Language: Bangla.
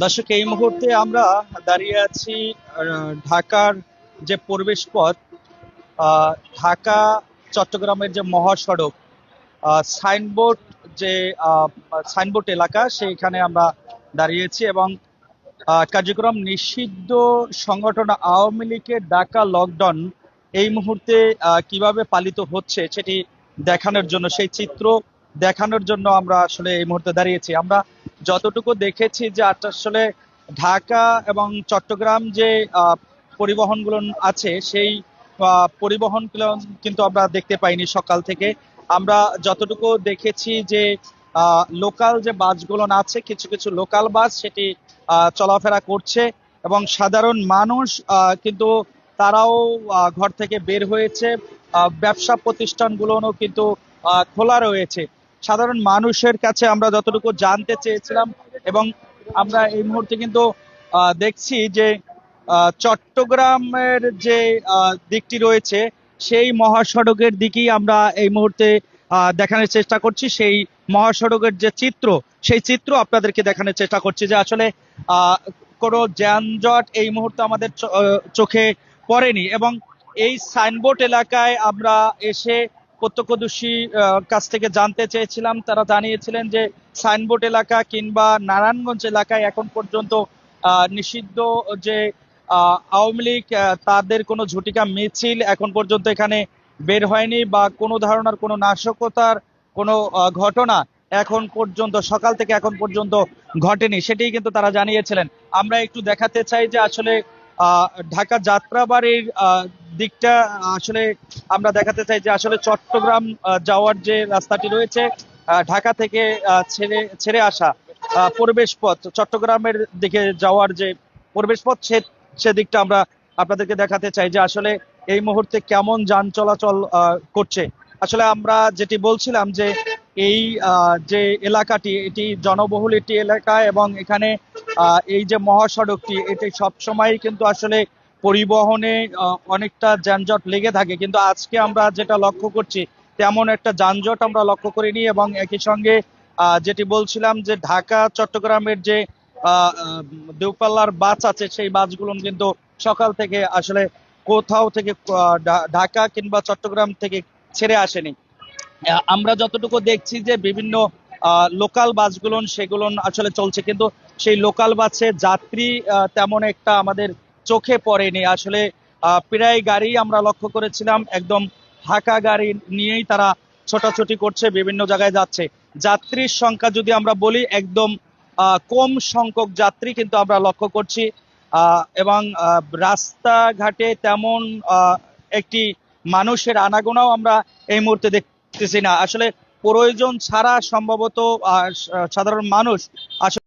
দর্শক, এই মুহূর্তে আমরা দাঁড়িয়ে আছি ঢাকার যে প্রবেশ পথ, আহ, ঢাকা চট্টগ্রামের যে মহাসড়ক, সাইনবোর্ড, যে আহ, সাইনবোর্ড এলাকা, সেইখানে আমরা দাঁড়িয়েছি এবং কার্যক্রম নিষিদ্ধ সংগঠন আওয়ামী লীগের ডাকা লকডাউন এই মুহূর্তে কিভাবে পালিত হচ্ছে সেটি দেখানোর জন্য, সেই চিত্র দেখানোর জন্য আমরা আসলে এই মুহূর্তে দাঁড়িয়েছি। আমরা যতটুকু দেখেছি যে আসলে ঢাকা এবং চট্টগ্রাম যে পরিবহনগুলো আছে, সেই পরিবহনগুলো কিন্তু আমরা দেখতে পাইনি সকাল থেকে। আমরা যতটুকু দেখেছি যে লোকাল যে বাসগুলো আছে, কিছু কিছু লোকাল বাস সেটি চলাফেরা করছে এবং সাধারণ মানুষ কিন্তু তারাও ঘর থেকে বের হয়েছে। ব্যবসা প্রতিষ্ঠানগুলোও কিন্তু খোলা রয়েছে। সাধারণ মানুষের কাছে আমরা যতটুকু জানতে চেয়েছিলাম, এবং আমরা এই মুহূর্তে কিন্তু দেখছি যে চট্টগ্রামের যে দিকটি রয়েছে, সেই মহাসড়কের দিকেই আমরা এই মুহূর্তে দেখানোর চেষ্টা করছি। সেই মহাসড়কের যে চিত্র, সেই চিত্র আপনাদেরকে দেখানোর চেষ্টা করছি যে আসলে আহ কোনো যানজট এই মুহূর্তে আমাদের চোখে পড়েনি। এবং এই সাইনবোর্ড এলাকায় আমরা এসে প্রত্যক্ষদর্শী কাছ থেকে জানতে চেয়েছিলাম, তারা জানিয়েছিলেন যে সাইনবোর্ড এলাকা কিংবা নারায়ণগঞ্জ এলাকায় এখন পর্যন্ত নিষিদ্ধ যে আওয়ামী লীগ, তাদের কোনো ঝটিকা মিছিল এখন পর্যন্ত এখানে বের হয়নি, বা কোনো ধরনের কোনো নাশকতার কোনো ঘটনা এখন পর্যন্ত, সকাল থেকে এখন পর্যন্ত ঘটেনি, সেটাই কিন্তু তারা জানিয়েছিলেন। আমরা একটু দেখাতে চাই যে আসলে ঢাকা যাত্রাবাড়ির দিকটা আসলে আমরা দেখাতে চাই যে আসলে চট্টগ্রাম যাওয়ার যে রাস্তাটি রয়েছে, ঢাকা থেকে ছেড়ে ছেড়ে আসা প্রবেশ পথ, চট্টগ্রামের দিকে যাওয়ার যে প্রবেশ পথ, সেদিকটা আমরা আপনাদেরকে দেখাতে চাই যে আসলে এই মুহূর্তে কেমন যান চলাচল করছে। আসলে আমরা যেটি বলছিলাম যে এই যে এলাকাটি, এটি জনবহুল একটি এলাকা এবং এখানে এই যে মহাসড়কটি, এটি সবসময় কিন্তু আসলে পরিবহনে অনেকটা যানজট লেগে থাকে, কিন্তু আজকে আমরা যেটা লক্ষ্য করছি তেমন একটা যানজট আমরা লক্ষ্য করিনি। এবং একই সঙ্গে যেটি বলছিলাম যে ঢাকা চট্টগ্রামের যে দূরপাল্লার বাস আছে, সেই বাসগুলো কিন্তু সকাল থেকে আসলে কোথাও থেকে ঢাকা কিংবা চট্টগ্রাম থেকে ছেড়ে আসেনি। আমরা যতটুকু দেখছি যে বিভিন্ন লোকাল বাসগুলো সেগুলো আসলে চলছে, কিন্তু সেই লোকাল বাসে যাত্রী তেমন একটা আমাদের চোখে পড়েনি আসলে। প্রায় গাড়ি আমরা লক্ষ্য করেছিলাম একদম ফাঁকা গাড়ি নিয়েই তারা ছোটাছুটি করছে, বিভিন্ন জায়গায় যাচ্ছে। যাত্রীর সংখ্যা যদি আমরা বলি, একদম কম সংখ্যক যাত্রী কিন্তু আমরা লক্ষ্য করছি। এবং রাস্তাঘাটে তেমন একটি মানুষের আনাগোনাও আমরা এই মুহূর্তে দেখতেছি না। আসলে প্রয়োজন ছাড়া সম্ভবত সাধারণ মানুষ আসলে